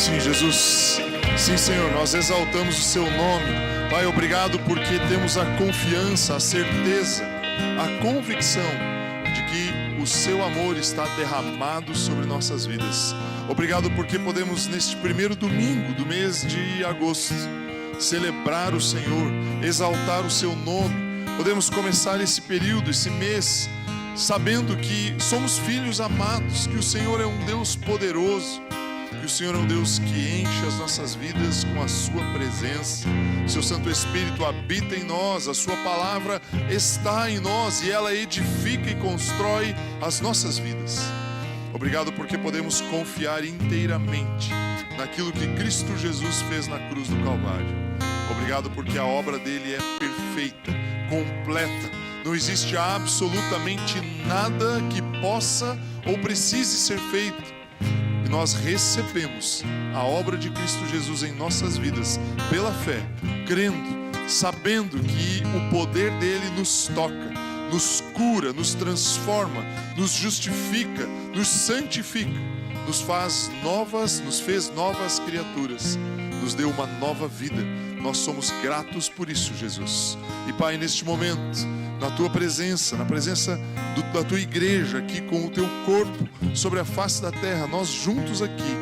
Sim, Jesus. Sim, Senhor, nós exaltamos o Seu nome. Pai, obrigado porque temos a confiança, a certeza, a convicção de que o Seu amor está derramado sobre nossas vidas. Obrigado porque podemos, neste primeiro domingo do mês de agosto, celebrar o Senhor, exaltar o Seu nome. Podemos começar esse período, esse mês, sabendo que somos filhos amados, que o Senhor é um Deus poderoso, que o Senhor é um Deus que enche as nossas vidas com a Sua presença. Seu Santo Espírito habita em nós, a Sua palavra está em nós e ela edifica e constrói as nossas vidas. Obrigado porque podemos confiar inteiramente naquilo que Cristo Jesus fez na cruz do Calvário. Obrigado porque a obra dele é perfeita, completa. Não existe absolutamente nada que possa ou precise ser feito. E nós recebemos a obra de Cristo Jesus em nossas vidas pela fé, crendo, sabendo que o poder dele nos toca, nos cura, nos transforma, nos justifica, nos santifica, nos fez novas criaturas, nos deu uma nova vida. Nós somos gratos por isso, Jesus. E Pai, neste momento, na Tua presença, na presença da Tua igreja aqui com o Teu corpo sobre a face da terra, nós juntos aqui,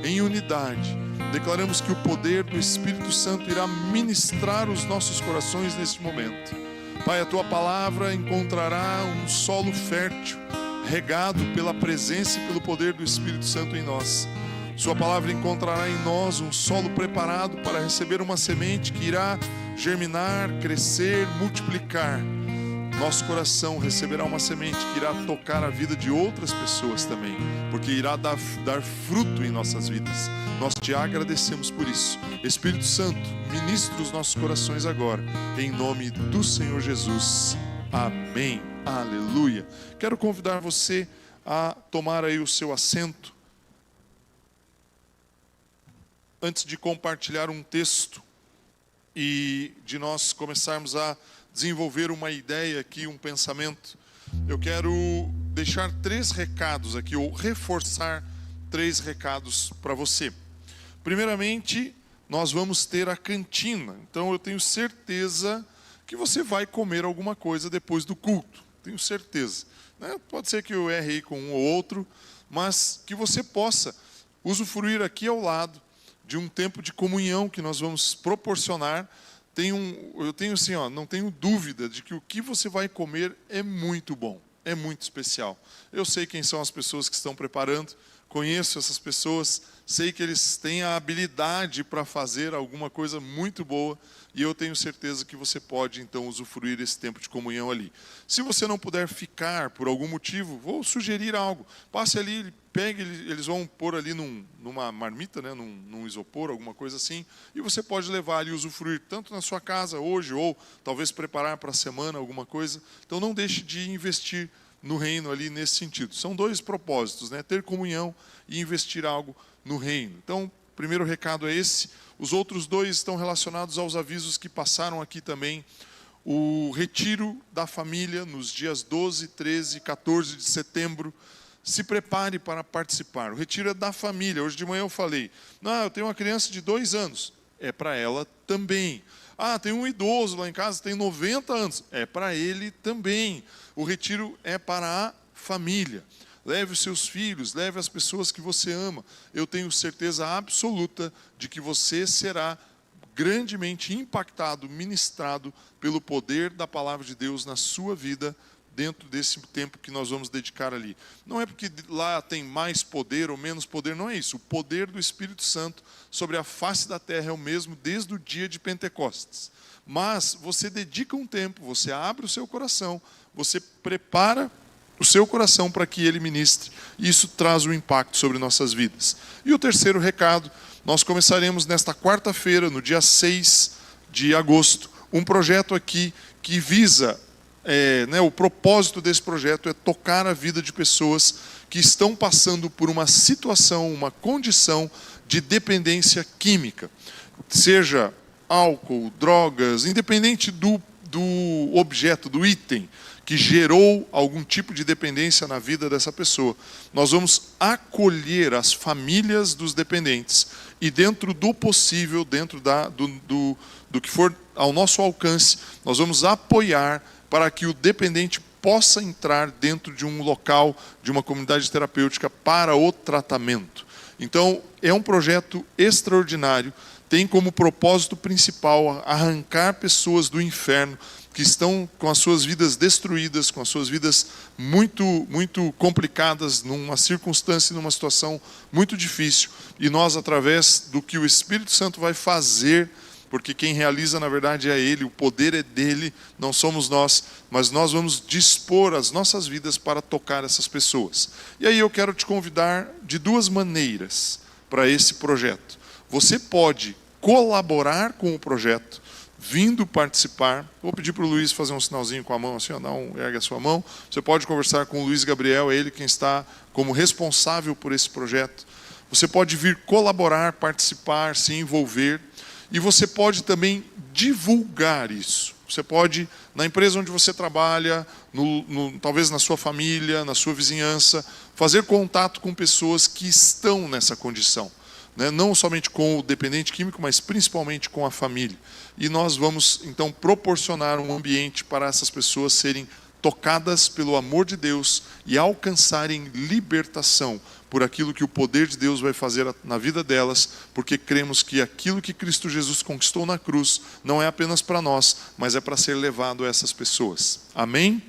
em unidade, declaramos que o poder do Espírito Santo irá ministrar os nossos corações neste momento. Pai, a Tua palavra encontrará um solo fértil, regado pela presença e pelo poder do Espírito Santo em nós. Sua palavra encontrará em nós um solo preparado para receber uma semente que irá germinar, crescer, multiplicar. Nosso coração receberá uma semente que irá tocar a vida de outras pessoas também, porque irá dar fruto em nossas vidas. Nós te agradecemos por isso. Espírito Santo, ministra os nossos corações agora, em nome do Senhor Jesus. Amém. Aleluia. Quero convidar você a tomar aí o seu assento. Antes de compartilhar um texto e de nós começarmos a desenvolver uma ideia aqui, um pensamento, eu quero deixar 3 recados aqui, ou reforçar 3 recados para você. Primeiramente, nós vamos ter a cantina, então eu tenho certeza que você vai comer alguma coisa depois do culto, tenho certeza, né? Pode ser que eu erre aí com um ou outro, mas que você possa usufruir aqui ao lado de um tempo de comunhão que nós vamos proporcionar. Eu tenho assim, não tenho dúvida de que o que você vai comer é muito bom, é muito especial. Eu sei quem são as pessoas que estão preparando, conheço essas pessoas, sei que eles têm a habilidade para fazer alguma coisa muito boa, e eu tenho certeza que você pode então usufruir esse tempo de comunhão ali. Se você não puder ficar por algum motivo, vou sugerir algo. Passe ali, pegue, eles vão pôr ali numa marmita, né, num isopor, alguma coisa assim, e você pode levar ali e usufruir tanto na sua casa hoje, ou talvez preparar para a semana alguma coisa. Então não deixe de investir no reino ali nesse sentido. São 2 propósitos, né? Ter comunhão e investir algo no reino. Então, o primeiro recado é esse. Os outros 2 estão relacionados aos avisos que passaram aqui também. O retiro da família nos dias 12, 13 e 14 de setembro. Se prepare para participar. O retiro é da família. Hoje de manhã eu falei, eu tenho uma criança de 2 anos. É para ela também. Tem um idoso lá em casa, tem 90 anos. É para ele também. O retiro é para a família. Leve os seus filhos, leve as pessoas que você ama. Eu tenho certeza absoluta de que você será grandemente impactado, ministrado pelo poder da palavra de Deus na sua vida, dentro desse tempo que nós vamos dedicar ali. Não é porque lá tem mais poder ou menos poder, não é isso. O poder do Espírito Santo sobre a face da terra é o mesmo desde o dia de Pentecostes. Mas você dedica um tempo, você abre o seu coração, você prepara o seu coração para que ele ministre, e isso traz um impacto sobre nossas vidas. E o terceiro recado, nós começaremos nesta quarta-feira, no dia 6 de agosto, um projeto aqui que visa, o propósito desse projeto é tocar a vida de pessoas que estão passando por uma situação, uma condição de dependência química, seja álcool, drogas, independente do objeto, do item que gerou algum tipo de dependência na vida dessa pessoa. Nós vamos acolher as famílias dos dependentes e dentro do possível, dentro do que for ao nosso alcance, nós vamos apoiar para que o dependente possa entrar dentro de um local, de uma comunidade terapêutica para o tratamento. Então, é um projeto extraordinário, tem como propósito principal arrancar pessoas do inferno, que estão com as suas vidas destruídas, com as suas vidas muito, muito complicadas, numa circunstância, numa situação muito difícil. E nós, através do que o Espírito Santo vai fazer, porque quem realiza, na verdade, é Ele, o poder é dele, não somos nós, mas nós vamos dispor as nossas vidas para tocar essas pessoas. E aí eu quero te convidar de duas maneiras para esse projeto. Você pode colaborar com o projeto, vindo participar. Vou pedir para o Luiz fazer um sinalzinho com a mão, assim, ergue a sua mão. Você pode conversar com o Luiz Gabriel, é ele quem está como responsável por esse projeto. Você pode vir colaborar, participar, se envolver. E você pode também divulgar isso. Você pode, na empresa onde você trabalha, talvez na sua família, na sua vizinhança, fazer contato com pessoas que estão nessa condição. Não somente com o dependente químico, mas principalmente com a família. E nós vamos, então, proporcionar um ambiente para essas pessoas serem tocadas pelo amor de Deus e alcançarem libertação por aquilo que o poder de Deus vai fazer na vida delas, porque cremos que aquilo que Cristo Jesus conquistou na cruz não é apenas para nós, mas é para ser levado a essas pessoas. Amém?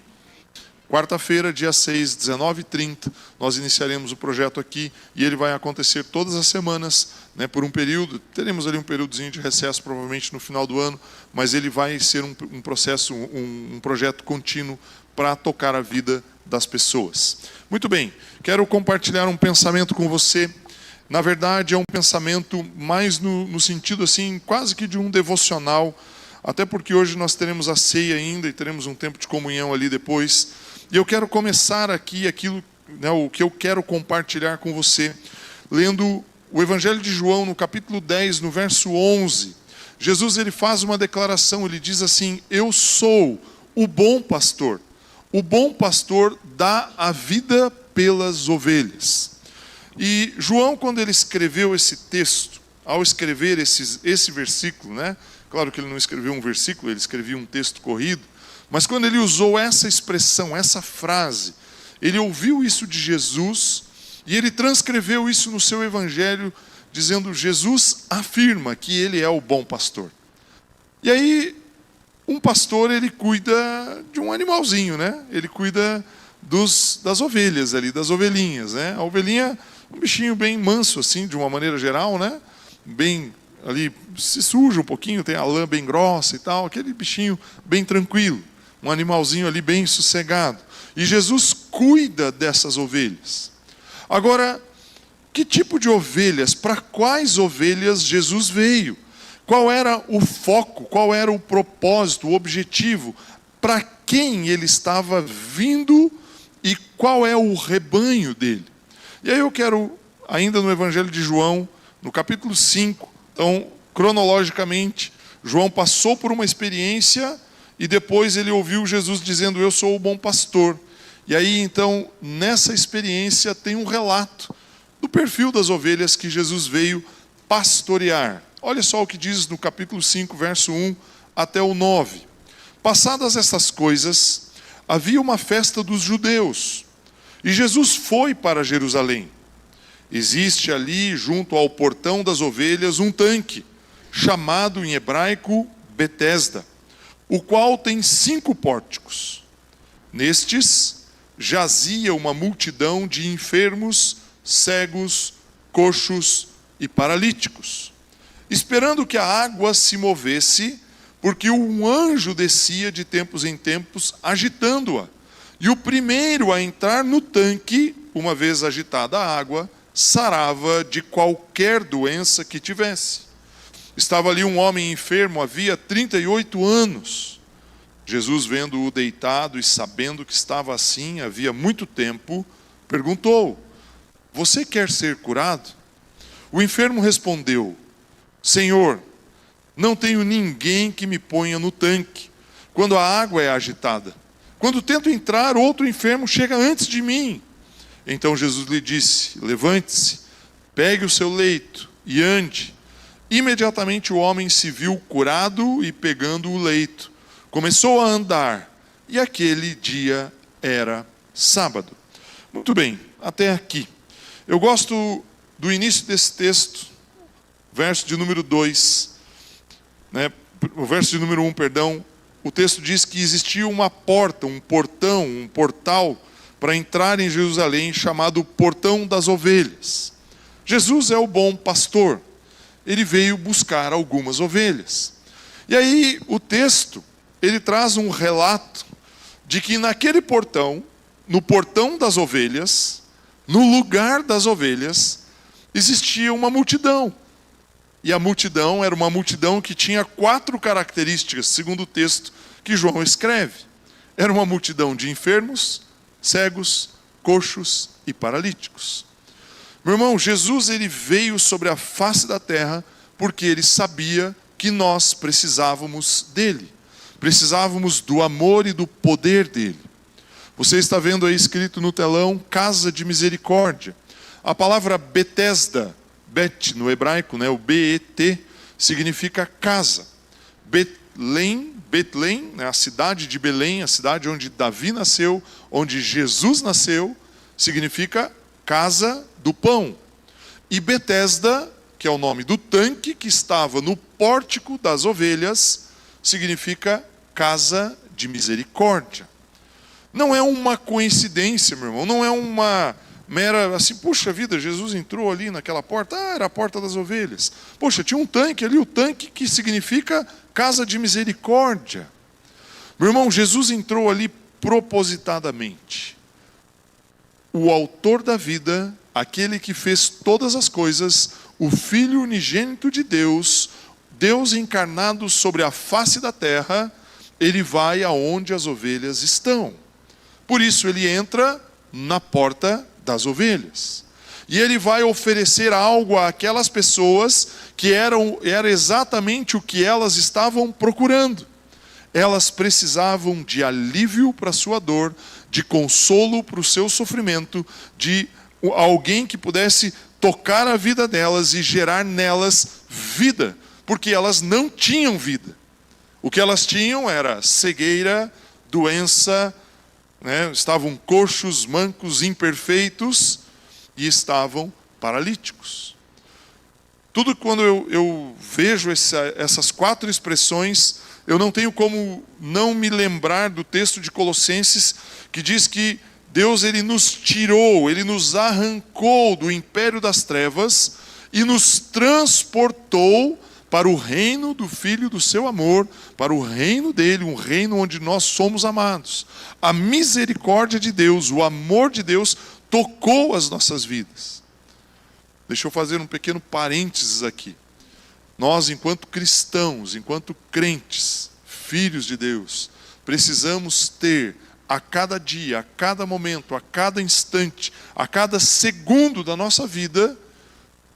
Quarta-feira, dia 6, 19h30, nós iniciaremos o projeto aqui e ele vai acontecer todas as semanas, por um período. Teremos ali um períodozinho de recesso, provavelmente no final do ano, mas ele vai ser um processo, um projeto contínuo para tocar a vida das pessoas. Muito bem, quero compartilhar um pensamento com você. Na verdade, é um pensamento mais no sentido assim, quase que de um devocional, até porque hoje nós teremos a ceia ainda e teremos um tempo de comunhão ali depois. E eu quero começar aqui o que eu quero compartilhar com você, lendo o Evangelho de João, no capítulo 10, no verso 11. Jesus ele faz uma declaração, ele diz assim: eu sou o bom pastor. O bom pastor dá a vida pelas ovelhas. E João, quando ele escreveu esse texto, ao escrever esse versículo, claro que ele não escreveu um versículo, ele escrevia um texto corrido, mas quando ele usou essa expressão, essa frase, ele ouviu isso de Jesus e ele transcreveu isso no seu evangelho, dizendo: Jesus afirma que ele é o bom pastor. E aí, um pastor, ele cuida de um animalzinho, Ele cuida das ovelhas ali, das ovelhinhas, A ovelhinha, um bichinho bem manso, assim, de uma maneira geral, Bem ali, se suja um pouquinho, tem a lã bem grossa e tal, aquele bichinho bem tranquilo, um animalzinho ali bem sossegado. E Jesus cuida dessas ovelhas. Agora, que tipo de ovelhas, para quais ovelhas Jesus veio? Qual era o foco, qual era o propósito, o objetivo, para quem ele estava vindo e qual é o rebanho dele? E aí eu quero, ainda no Evangelho de João, no capítulo 5, então, cronologicamente, João passou por uma experiência e depois ele ouviu Jesus dizendo: eu sou o bom pastor. E aí, então, nessa experiência tem um relato do perfil das ovelhas que Jesus veio pastorear. Olha só o que diz no capítulo 5, verso 1 até o 9. Passadas essas coisas, havia uma festa dos judeus, e Jesus foi para Jerusalém. Existe ali, junto ao portão das ovelhas, um tanque, chamado em hebraico Betesda, o qual tem 5 pórticos. Nestes jazia uma multidão de enfermos, cegos, coxos e paralíticos, esperando que a água se movesse, porque um anjo descia de tempos em tempos, agitando-a. E o primeiro a entrar no tanque, uma vez agitada a água, sarava de qualquer doença que tivesse. Estava ali um homem enfermo, havia 38 anos. Jesus, vendo-o deitado e sabendo que estava assim havia muito tempo, perguntou: você quer ser curado? O enfermo respondeu: Senhor, não tenho ninguém que me ponha no tanque quando a água é agitada. Quando tento entrar, outro enfermo chega antes de mim. Então Jesus lhe disse: levante-se, pegue o seu leito e ande. Imediatamente o homem se viu curado e, pegando o leito, começou a andar, e aquele dia era sábado. Muito bem, até aqui. Eu gosto do início desse texto, verso de número 2, o verso de número 1, perdão. O texto diz que existia uma porta, um portão, um portal para entrar em Jerusalém, chamado Portão das Ovelhas. Jesus é o bom pastor. Ele veio buscar algumas ovelhas. E aí o texto, ele traz um relato de que naquele portão, no portão das ovelhas, no lugar das ovelhas, existia uma multidão. E a multidão era uma multidão que tinha 4 características, segundo o texto que João escreve. Era uma multidão de enfermos, cegos, coxos e paralíticos. Meu irmão, Jesus ele veio sobre a face da terra porque ele sabia que nós precisávamos dele. Precisávamos do amor e do poder dele. Você está vendo aí escrito no telão, casa de misericórdia. A palavra Betesda, Bet no hebraico, o B-E-T, significa casa. Betlém, a cidade de Belém, a cidade onde Davi nasceu, onde Jesus nasceu, significa casa do pão. E Betesda, que é o nome do tanque que estava no pórtico das ovelhas, significa casa de misericórdia. Não é uma coincidência, meu irmão, não é uma mera assim, puxa vida, Jesus entrou ali naquela porta, era a porta das ovelhas. Poxa, tinha um tanque ali, o tanque que significa casa de misericórdia. Meu irmão, Jesus entrou ali propositadamente. O autor da vida, aquele que fez todas as coisas, o Filho unigênito de Deus, Deus encarnado sobre a face da terra, ele vai aonde as ovelhas estão. Por isso ele entra na porta das ovelhas. E ele vai oferecer algo àquelas pessoas que era exatamente o que elas estavam procurando. Elas precisavam de alívio para a sua dor, de consolo para o seu sofrimento, de alguém que pudesse tocar a vida delas e gerar nelas vida, porque elas não tinham vida. O que elas tinham era cegueira, doença, estavam coxos, mancos, imperfeitos e estavam paralíticos. Tudo quando eu vejo essas 4 expressões, eu não tenho como não me lembrar do texto de Colossenses, que diz que Deus ele nos tirou, ele nos arrancou do império das trevas e nos transportou para o reino do Filho do seu amor, para o reino dele, um reino onde nós somos amados. A misericórdia de Deus, o amor de Deus tocou as nossas vidas. Deixa eu fazer um pequeno parênteses aqui. Nós, enquanto cristãos, enquanto crentes, filhos de Deus, precisamos ter a cada dia, a cada momento, a cada instante, a cada segundo da nossa vida,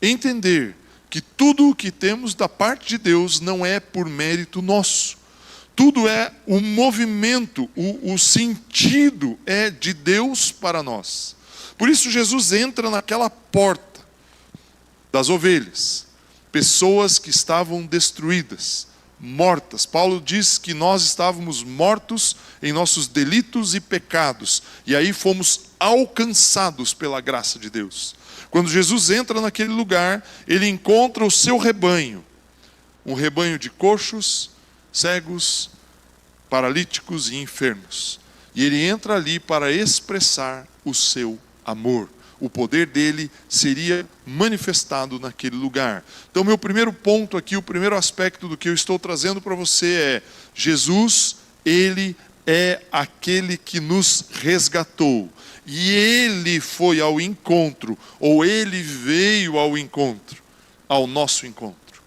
entender que tudo o que temos da parte de Deus não é por mérito nosso. Tudo é o movimento, o sentido é de Deus para nós. Por isso Jesus entra naquela porta das ovelhas. Pessoas que estavam destruídas, mortas. Paulo diz que nós estávamos mortos em nossos delitos e pecados. E aí fomos alcançados pela graça de Deus. Quando Jesus entra naquele lugar, ele encontra o seu rebanho. Um rebanho de coxos, cegos, paralíticos e enfermos. E ele entra ali para expressar o seu amor. O poder dele seria manifestado naquele lugar. Então, meu primeiro ponto aqui, o primeiro aspecto do que eu estou trazendo para você é: Jesus, ele é aquele que nos resgatou. E ele foi ao encontro, ou ele veio ao encontro, ao nosso encontro.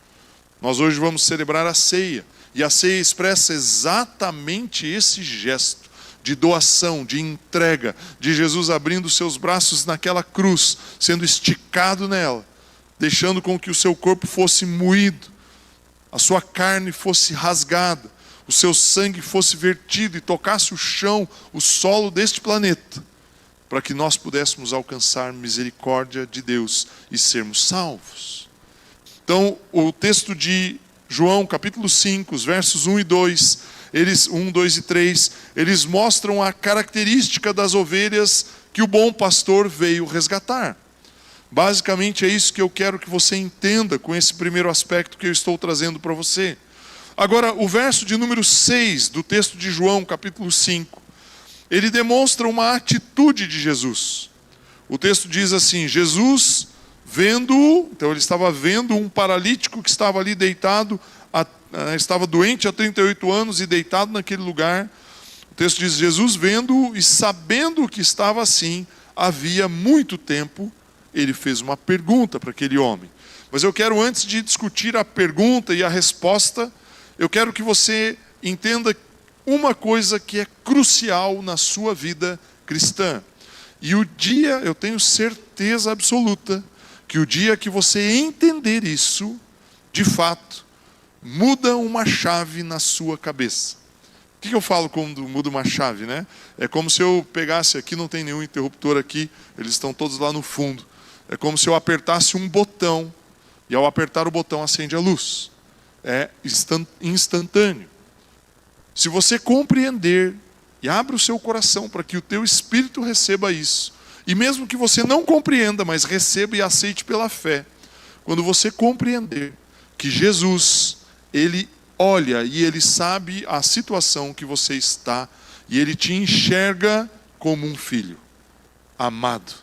Nós hoje vamos celebrar a ceia. E a ceia expressa exatamente esse gesto de doação, de entrega, de Jesus abrindo seus braços naquela cruz, sendo esticado nela, deixando com que o seu corpo fosse moído, a sua carne fosse rasgada, o seu sangue fosse vertido e tocasse o chão, o solo deste planeta, para que nós pudéssemos alcançar misericórdia de Deus e sermos salvos. Então, o texto de João, capítulo 5, os versos 1 e 2, 1, 2 e 3, eles mostram a característica das ovelhas que o bom pastor veio resgatar. Basicamente é isso que eu quero que você entenda com esse primeiro aspecto que eu estou trazendo para você. Agora, o verso de número 6 do texto de João, capítulo 5, ele demonstra uma atitude de Jesus. O texto diz assim: Jesus, vendo-o, então ele estava vendo um paralítico que estava ali deitado, estava doente há 38 anos e deitado naquele lugar. O texto diz: Jesus, vendo-o e sabendo que estava assim, havia muito tempo, ele fez uma pergunta para aquele homem. Mas eu quero, antes de discutir a pergunta e a resposta, eu quero que você entenda uma coisa que é crucial na sua vida cristã. E o dia, eu tenho certeza absoluta, que o dia que você entender isso, de fato, muda uma chave na sua cabeça. O que eu falo quando muda uma chave, né? É como se eu pegasse aqui, não tem nenhum interruptor aqui, eles estão todos lá no fundo. É como se eu apertasse um botão, e ao apertar o botão acende a luz. É instantâneo. Se você compreender e abre o seu coração para que o teu espírito receba isso, e mesmo que você não compreenda, mas receba e aceite pela fé, quando você compreender que Jesus, ele olha e ele sabe a situação que você está, e ele te enxerga como um filho amado.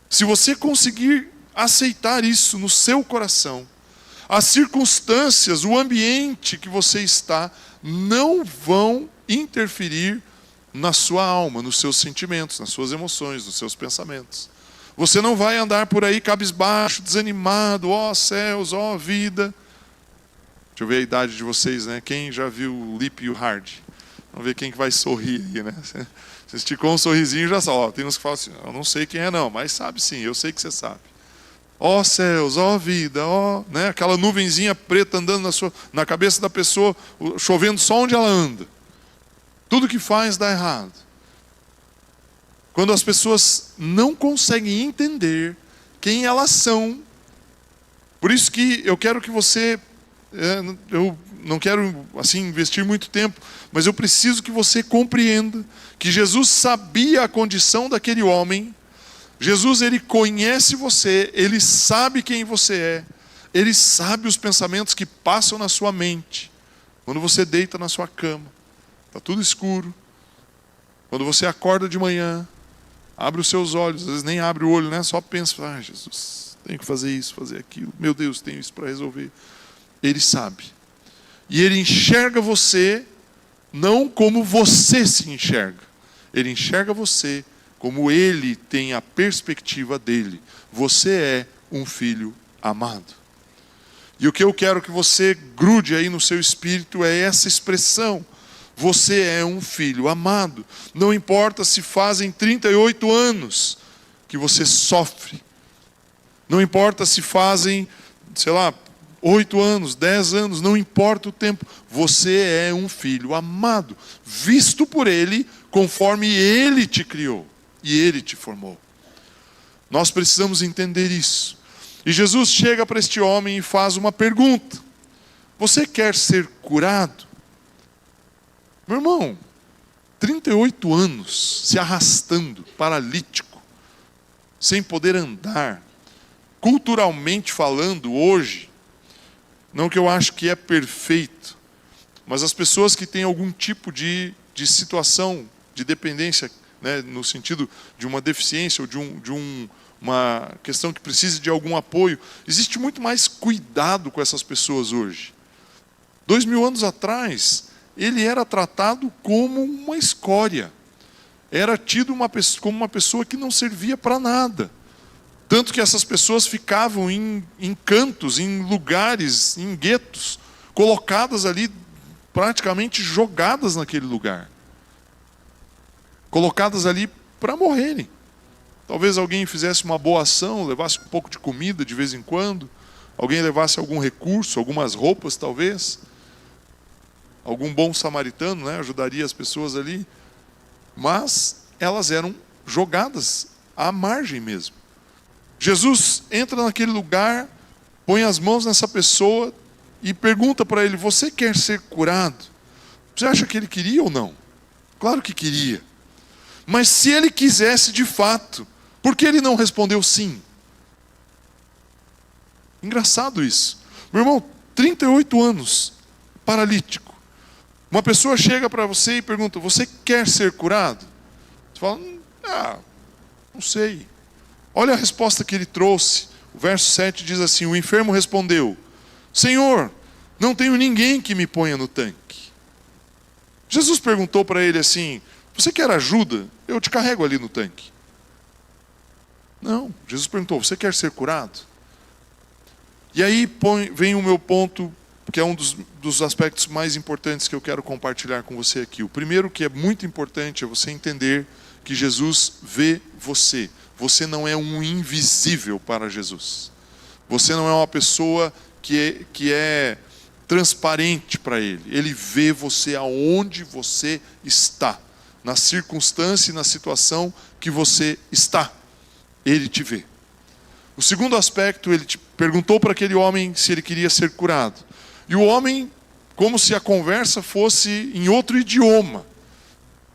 Se você conseguir aceitar isso no seu coração, as circunstâncias, o ambiente que você está, não vão interferir na sua alma, nos seus sentimentos, nas suas emoções, nos seus pensamentos. Você não vai andar por aí cabisbaixo, desanimado, ó céus, ó vida. Deixa eu ver a idade de vocês, né? Quem já viu o Lip e o Hard? Vamos ver quem que vai sorrir aí, né? Você esticou um sorrisinho e já sabe. Ó, tem uns que falam assim: eu não sei quem é não, mas sabe sim, eu sei que você sabe. Ó céus, ó vida, ó, né? Aquela nuvenzinha preta andando na cabeça da pessoa, chovendo só onde ela anda. Tudo que faz dá errado. Quando as pessoas não conseguem entender quem elas são, por isso que eu quero que você, eu não quero assim investir muito tempo, mas eu preciso que você compreenda que Jesus sabia a condição daquele homem. Jesus, ele conhece você, ele sabe quem você é, ele sabe os pensamentos que passam na sua mente. Quando você deita na sua cama, está tudo escuro. Quando você acorda de manhã, abre os seus olhos, às vezes nem abre o olho, né? Só pensa: ah, Jesus, tenho que fazer isso, fazer aquilo. Meu Deus, tenho isso para resolver. Ele sabe. E ele enxerga você não como você se enxerga. Ele enxerga você como ele tem a perspectiva dele. Você é um filho amado. E o que eu quero que você grude aí no seu espírito é essa expressão: você é um filho amado. Não importa se fazem 38 anos que você sofre. Não importa se fazem, 8 anos, 10 anos, não importa o tempo. Você é um filho amado, visto por ele conforme ele te criou e ele te formou. Nós precisamos entender isso. E Jesus chega para este homem e faz uma pergunta: você quer ser curado? Meu irmão, 38 anos se arrastando, paralítico, sem poder andar. Culturalmente falando, hoje, não que eu acho que é perfeito, mas as pessoas que têm algum tipo de situação de dependência, né, no sentido de uma deficiência ou de uma questão que precise de algum apoio, existe muito mais cuidado com essas pessoas hoje. 2000 anos atrás, ele era tratado como uma escória. Era tido como uma pessoa que não servia para nada. Tanto que essas pessoas ficavam em cantos, em lugares, em guetos, colocadas ali, praticamente jogadas naquele lugar. Colocadas ali para morrerem. Talvez alguém fizesse uma boa ação, levasse um pouco de comida de vez em quando, alguém levasse algum recurso, algumas roupas talvez. Algum bom samaritano, né, ajudaria as pessoas ali. Mas elas eram jogadas à margem mesmo. Jesus entra naquele lugar põe as mãos nessa pessoa e pergunta para ele: você quer ser curado? Você acha que ele queria ou não? Claro que queria. Mas se ele quisesse de fato, por que ele não respondeu sim? Engraçado isso. Meu irmão, 38 anos, paralítico. Uma pessoa chega para você e pergunta: você quer ser curado? Você fala: não sei. Olha a resposta que ele trouxe. O verso 7 diz assim: o enfermo respondeu: Senhor, não tenho ninguém que me ponha no tanque. Jesus perguntou para ele assim: você quer ajuda? Eu te carrego ali no tanque. Não, Jesus perguntou: você quer ser curado? E aí vem o meu ponto, que é um dos aspectos mais importantes que eu quero compartilhar com você aqui. O primeiro, que é muito importante, é você entender que Jesus vê você. Você não é um invisível para Jesus. Você não é uma pessoa que é transparente para Ele. Ele vê você aonde você está, na circunstância e na situação que você está. Ele te vê. O segundo aspecto, ele perguntou para aquele homem se ele queria ser curado. E o homem, como se a conversa fosse em outro idioma,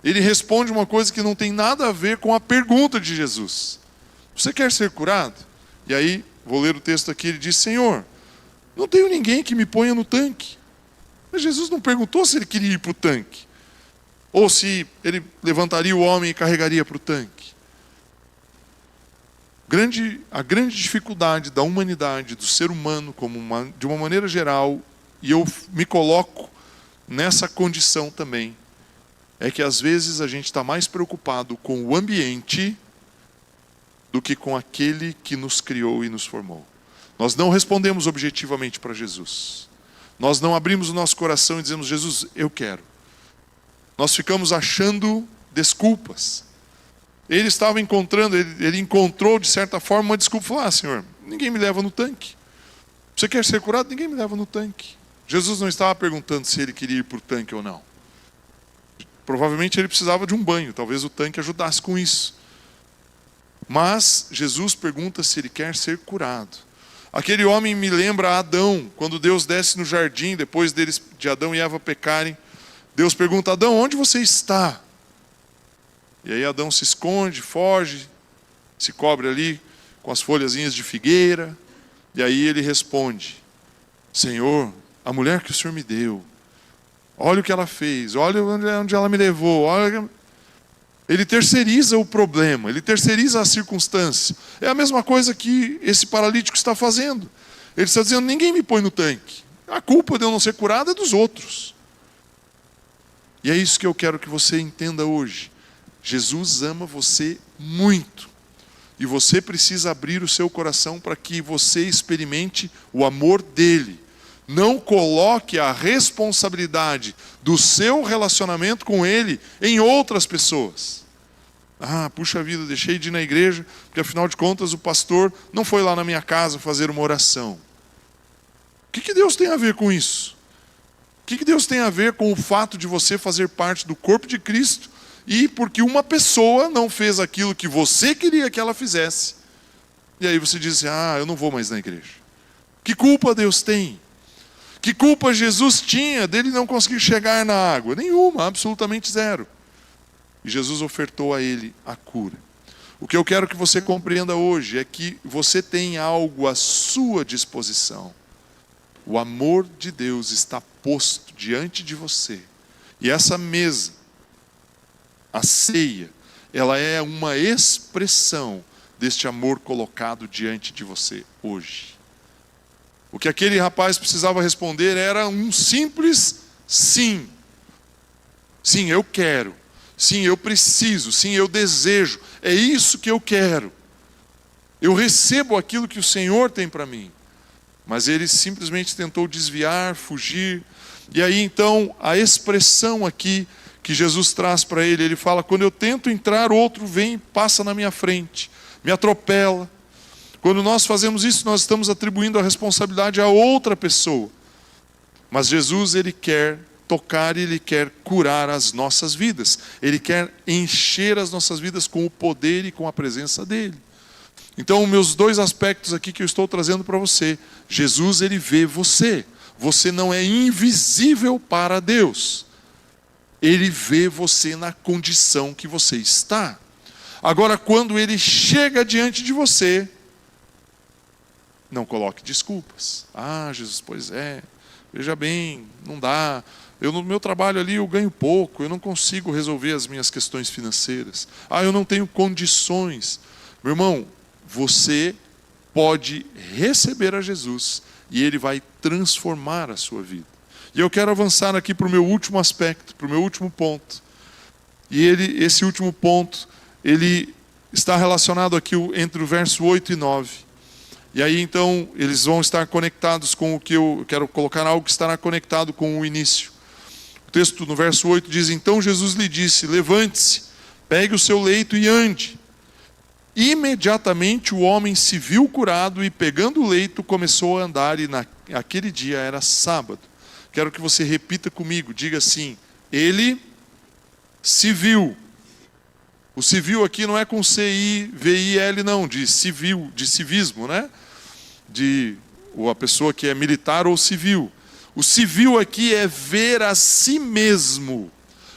ele responde uma coisa que não tem nada a ver com a pergunta de Jesus: você quer ser curado? E aí, vou ler o texto aqui, ele diz: Senhor, não tenho ninguém que me ponha no tanque. Mas Jesus não perguntou se ele queria ir para o tanque, ou se ele levantaria o homem e carregaria para o tanque. A grande dificuldade da humanidade, do ser humano, de uma maneira geral, e eu me coloco nessa condição também, é que às vezes a gente está mais preocupado com o ambiente do que com aquele que nos criou e nos formou. Nós não respondemos objetivamente para Jesus. Nós não abrimos o nosso coração e dizemos: Jesus, eu quero. Nós ficamos achando desculpas. Ele estava encontrando, ele encontrou de certa forma uma desculpa. Falou: Senhor, ninguém me leva no tanque. Você quer ser curado? Ninguém me leva no tanque. Jesus não estava perguntando se ele queria ir para o tanque ou não. Provavelmente ele precisava de um banho, talvez o tanque ajudasse com isso. Mas Jesus pergunta se ele quer ser curado. Aquele homem me lembra Adão, quando Deus desce no jardim, depois de Adão e Eva pecarem. Deus pergunta: Adão, onde você está? E aí Adão se esconde, foge, se cobre ali com as folhazinhas de figueira. E aí ele responde: Senhor, a mulher que o Senhor me deu, olha o que ela fez, olha onde ela me levou, olha. Ele terceiriza o problema, ele terceiriza a circunstância. É a mesma coisa que esse paralítico está fazendo. Ele está dizendo: ninguém me põe no tanque. A culpa de eu não ser curado é dos outros. E é isso que eu quero que você entenda hoje. Jesus ama você muito. E você precisa abrir o seu coração para que você experimente o amor dele. Não coloque a responsabilidade do seu relacionamento com ele em outras pessoas. Puxa vida, deixei de ir na igreja, porque afinal de contas o pastor não foi lá na minha casa fazer uma oração. O que Deus tem a ver com isso? O que Deus tem a ver com o fato de você fazer parte do corpo de Cristo e porque uma pessoa não fez aquilo que você queria que ela fizesse? E aí você diz assim: eu não vou mais na igreja. Que culpa Deus tem? Que culpa Jesus tinha dele não conseguir chegar na água? Nenhuma, absolutamente zero. E Jesus ofertou a ele a cura. O que eu quero que você compreenda hoje é que você tem algo à sua disposição. O amor de Deus está posto diante de você. E essa mesa, a ceia, ela é uma expressão deste amor colocado diante de você hoje. O que aquele rapaz precisava responder era um simples sim. Sim, eu quero. Sim, eu preciso. Sim, eu desejo. É isso que eu quero. Eu recebo aquilo que o Senhor tem para mim. Mas ele simplesmente tentou desviar, fugir. E aí então, a expressão aqui que Jesus traz para ele, ele fala: quando eu tento entrar, outro vem e passa na minha frente, me atropela. Quando nós fazemos isso, nós estamos atribuindo a responsabilidade a outra pessoa. Mas Jesus, ele quer tocar e ele quer curar as nossas vidas. Ele quer encher as nossas vidas com o poder e com a presença dele. Então, meus dois aspectos aqui que eu estou trazendo para você. Jesus, ele vê você. Você não é invisível para Deus. Ele vê você na condição que você está. Agora, quando ele chega diante de você, não coloque desculpas. Ah, Jesus, pois é, veja bem, não dá. No meu trabalho ali eu ganho pouco, eu não consigo resolver as minhas questões financeiras. Ah, eu não tenho condições. Meu irmão, você pode receber a Jesus e ele vai transformar a sua vida. E eu quero avançar aqui para o meu último aspecto, para o meu último ponto. E esse último ponto, ele está relacionado aqui entre o verso 8 e 9. E aí então eles vão estar conectados com o que eu quero colocar, algo que estará conectado com o início. O texto no verso 8 diz: então Jesus lhe disse, levante-se, pegue o seu leito e ande. Imediatamente o homem se viu curado e pegando o leito começou a andar, e naquele dia era sábado. Quero que você repita comigo, diga assim: ele se viu. O civil aqui não é com C-I-V-I-L não, de civil, de civismo, né? Ou a pessoa que é militar ou civil. O civil aqui é ver a si mesmo.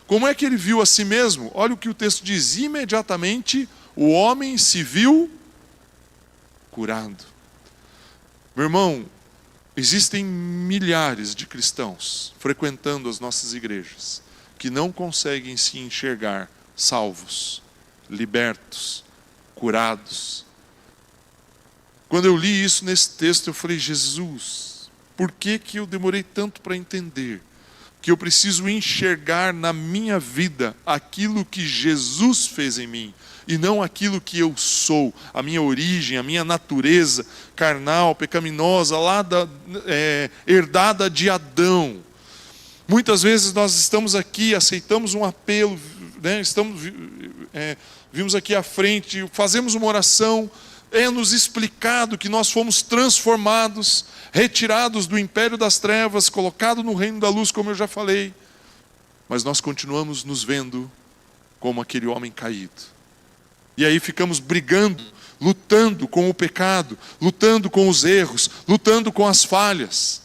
Como é que ele viu a si mesmo? Olha o que o texto diz: imediatamente o homem se viu curado. Meu irmão, existem milhares de cristãos frequentando as nossas igrejas que não conseguem se enxergar salvos, libertos, curados. Quando eu li isso nesse texto, eu falei: Jesus, por que eu demorei tanto para entender que eu preciso enxergar na minha vida aquilo que Jesus fez em mim, e não aquilo que eu sou, a minha origem, a minha natureza carnal, pecaminosa, herdada de Adão. Muitas vezes nós estamos aqui, aceitamos um apelo, né? Vimos aqui à frente, fazemos uma oração, é nos explicado que nós fomos transformados, retirados do império das trevas, colocados no reino da luz, como eu já falei, mas nós continuamos nos vendo como aquele homem caído. E aí ficamos brigando, lutando com o pecado, lutando com os erros, lutando com as falhas.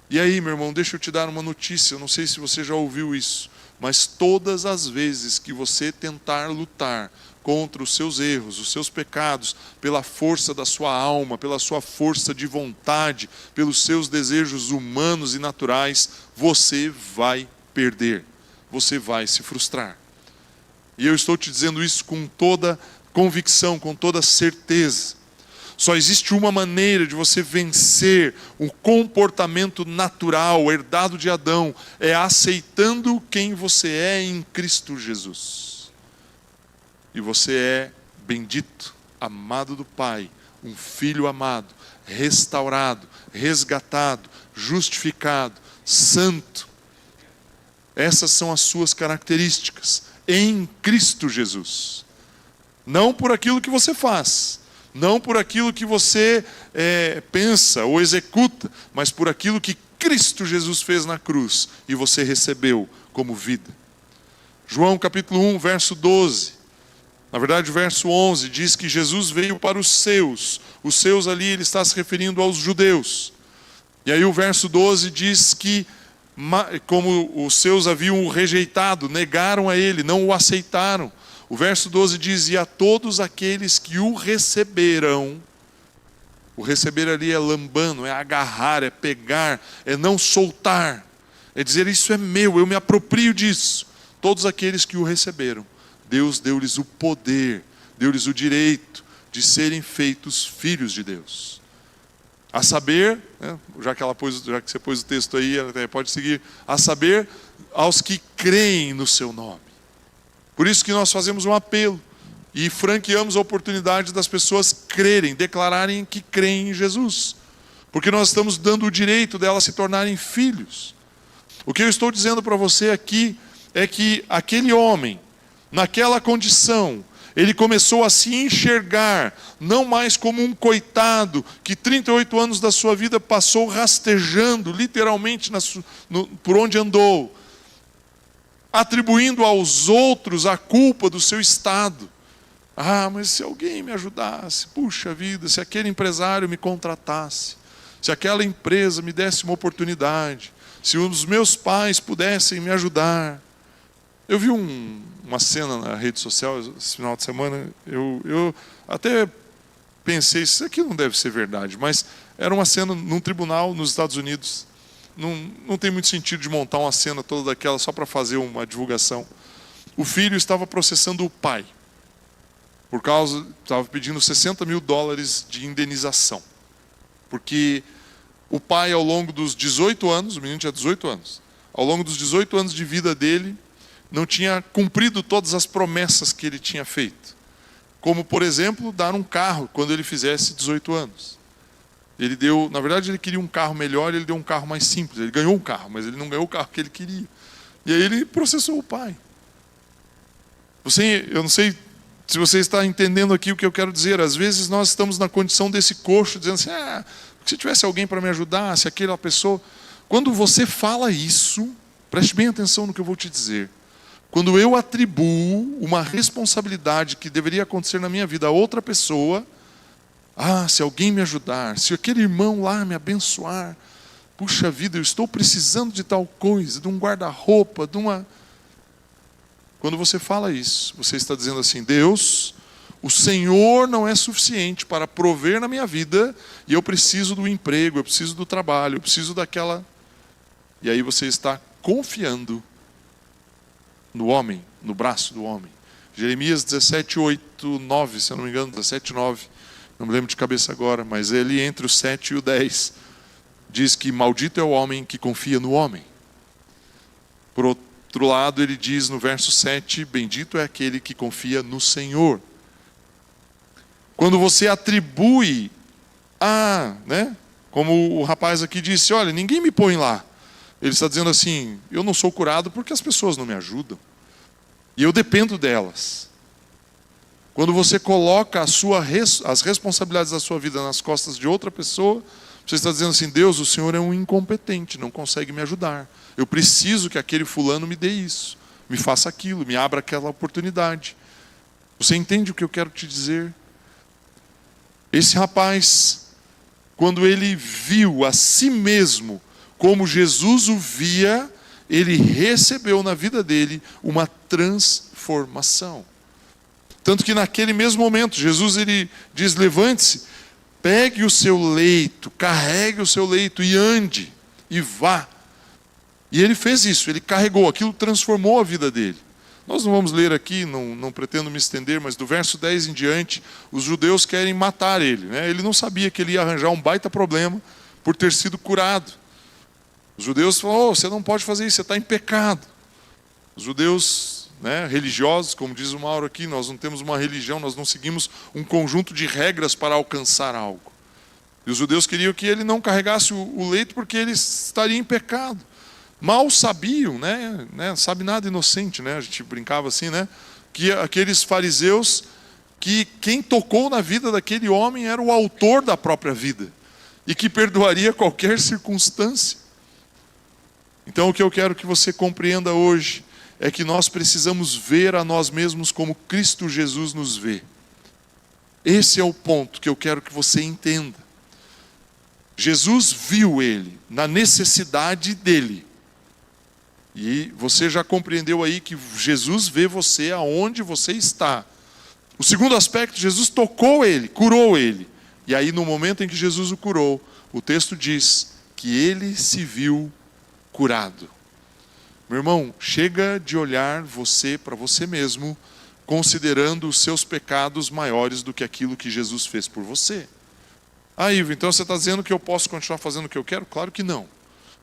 E aí, meu irmão, deixa eu te dar uma notícia, eu não sei se você já ouviu isso, mas todas as vezes que você tentar lutar contra os seus erros, os seus pecados, pela força da sua alma, pela sua força de vontade, pelos seus desejos humanos e naturais, você vai perder, você vai se frustrar. E eu estou te dizendo isso com toda convicção, com toda certeza. Só existe uma maneira de você vencer o comportamento natural, herdado de Adão, é aceitando quem você é em Cristo Jesus. E você é bendito, amado do Pai, um filho amado, restaurado, resgatado, justificado, santo. Essas são as suas características em Cristo Jesus. Não por aquilo que você faz, não por aquilo que você pensa ou executa, mas por aquilo que Cristo Jesus fez na cruz e você recebeu como vida. João capítulo 1, verso 12. Na verdade, o verso 11 diz que Jesus veio para os seus. Os seus ali, ele está se referindo aos judeus. E aí o verso 12 diz que como os seus haviam o rejeitado, negaram a ele, não o aceitaram. O verso 12 diz: e a todos aqueles que o receberam. O receber ali é lambano, é agarrar, é pegar, é não soltar, é dizer: isso é meu, eu me aproprio disso. Todos aqueles que o receberam, Deus deu-lhes o poder, deu-lhes o direito de serem feitos filhos de Deus. A saber, né, já que você pôs o texto aí, pode seguir. A saber, aos que creem no seu nome. Por isso que nós fazemos um apelo e franqueamos a oportunidade das pessoas crerem, declararem que creem em Jesus. Porque nós estamos dando o direito delas se tornarem filhos. O que eu estou dizendo para você aqui é que aquele homem, naquela condição, ele começou a se enxergar, não mais como um coitado, que 38 anos da sua vida passou rastejando, literalmente, por onde andou, atribuindo aos outros a culpa do seu estado. Ah, mas se alguém me ajudasse, puxa vida, se aquele empresário me contratasse, se aquela empresa me desse uma oportunidade, se os meus pais pudessem me ajudar. Eu vi uma cena na rede social esse final de semana, eu até pensei, isso aqui não deve ser verdade, mas era uma cena num tribunal nos Estados Unidos. Não tem muito sentido de montar uma cena toda daquela só para fazer uma divulgação. O filho estava processando o pai, estava pedindo $60 mil de indenização. Porque o pai, ao longo dos 18 anos, o menino tinha 18 anos, ao longo dos 18 anos de vida dele, não tinha cumprido todas as promessas que ele tinha feito. Como, por exemplo, dar um carro quando ele fizesse 18 anos. Na verdade, ele queria um carro melhor, ele deu um carro mais simples. Ele ganhou um carro, mas ele não ganhou o carro que ele queria. E aí ele processou o pai. Eu não sei se você está entendendo aqui o que eu quero dizer. Às vezes nós estamos na condição desse coxo, dizendo assim, se tivesse alguém para me ajudar, se aquela pessoa... Quando você fala isso, preste bem atenção no que eu vou te dizer. Quando eu atribuo uma responsabilidade que deveria acontecer na minha vida a outra pessoa, se alguém me ajudar, se aquele irmão lá me abençoar, puxa vida, eu estou precisando de tal coisa, de um guarda-roupa, de uma... Quando você fala isso, você está dizendo assim, Deus, o Senhor não é suficiente para prover na minha vida, e eu preciso do emprego, eu preciso do trabalho, eu preciso daquela... E aí você está confiando no homem, no braço do homem. Jeremias 17, 9, se eu não me engano, 17, 9, não me lembro de cabeça agora, mas ele entre o 7 e o 10, diz que maldito é o homem que confia no homem. Por outro lado, ele diz no verso 7, bendito é aquele que confia no Senhor. Quando você atribui, como o rapaz aqui disse, olha, ninguém me põe lá. Ele está dizendo assim, eu não sou curado porque as pessoas não me ajudam. E eu dependo delas. Quando você coloca as responsabilidades da sua vida nas costas de outra pessoa, você está dizendo assim, Deus, o Senhor é um incompetente, não consegue me ajudar. Eu preciso que aquele fulano me dê isso, me faça aquilo, me abra aquela oportunidade. Você entende o que eu quero te dizer? Esse rapaz, quando ele viu a si mesmo como Jesus o via, ele recebeu na vida dele uma transformação. Tanto que naquele mesmo momento, Jesus ele diz, levante-se, pegue o seu leito, carregue o seu leito e ande, e vá. E ele fez isso, ele carregou, aquilo transformou a vida dele. Nós não vamos ler aqui, não pretendo me estender, mas do verso 10 em diante, os judeus querem matar ele. Ele não sabia que ele ia arranjar um baita problema por ter sido curado. Os judeus falam, você não pode fazer isso, você está em pecado. Os judeus religiosos, como diz o Mauro aqui, nós não temos uma religião, nós não seguimos um conjunto de regras para alcançar algo. E os judeus queriam que ele não carregasse o leito porque ele estaria em pecado. Mal sabiam, sabe nada inocente, a gente brincava assim, que aqueles fariseus, que quem tocou na vida daquele homem era o autor da própria vida, e que perdoaria qualquer circunstância. Então o que eu quero que você compreenda hoje, é que nós precisamos ver a nós mesmos como Cristo Jesus nos vê. Esse é o ponto que eu quero que você entenda. Jesus viu ele, na necessidade dele. E você já compreendeu aí que Jesus vê você aonde você está. O segundo aspecto, Jesus tocou ele, curou ele. E aí no momento em que Jesus o curou, o texto diz que ele se viu curado. Meu irmão, chega de olhar você para você mesmo, considerando os seus pecados maiores do que aquilo que Jesus fez por você. Ivo, então você está dizendo que eu posso continuar fazendo o que eu quero? Claro que não.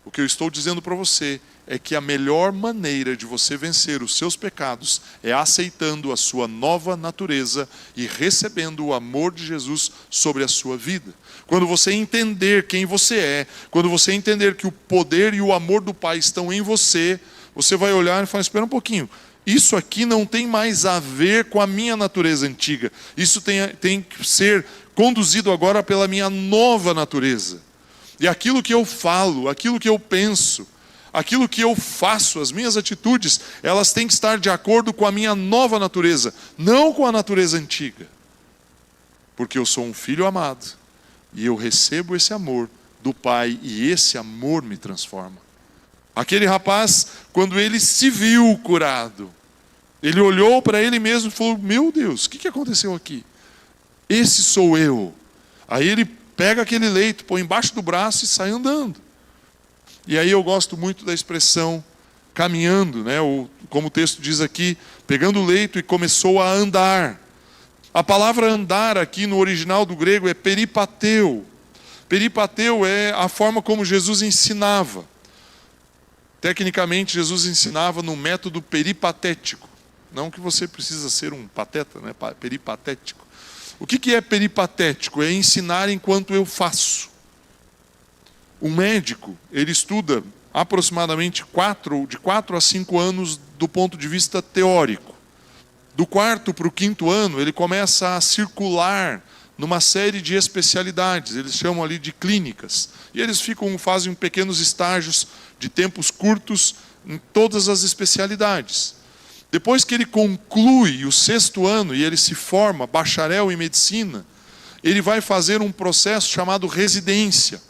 O que eu estou dizendo para você é que a melhor maneira de você vencer os seus pecados é aceitando a sua nova natureza e recebendo o amor de Jesus sobre a sua vida. Quando você entender quem você é, quando você entender que o poder e o amor do Pai estão em você, você vai olhar e falar, espera um pouquinho, isso aqui não tem mais a ver com a minha natureza antiga. Isso tem que ser conduzido agora pela minha nova natureza. E aquilo que eu falo, aquilo que eu penso, aquilo que eu faço, as minhas atitudes, elas têm que estar de acordo com a minha nova natureza, não com a natureza antiga. Porque eu sou um filho amado, e eu recebo esse amor do Pai, e esse amor me transforma. Aquele rapaz, quando ele se viu curado, ele olhou para ele mesmo e falou: meu Deus, o que aconteceu aqui? Esse sou eu. Aí ele pega aquele leito, põe embaixo do braço e sai andando. E aí eu gosto muito da expressão caminhando, né? Ou, como o texto diz aqui, pegando o leito e começou a andar. A palavra andar aqui no original do grego é peripateu. Peripateu é a forma como Jesus ensinava. Tecnicamente, Jesus ensinava no método peripatético. Não que você precisa ser um pateta, né? Peripatético. O que é peripatético? É ensinar enquanto eu faço. Um médico, ele estuda aproximadamente de 4 a 5 anos do ponto de vista teórico. Do 4º para o 5º ano, ele começa a circular numa série de especialidades, eles chamam ali de clínicas. E eles fazem pequenos estágios de tempos curtos em todas as especialidades. Depois que ele conclui o 6º ano e ele se forma bacharel em medicina, ele vai fazer um processo chamado residência,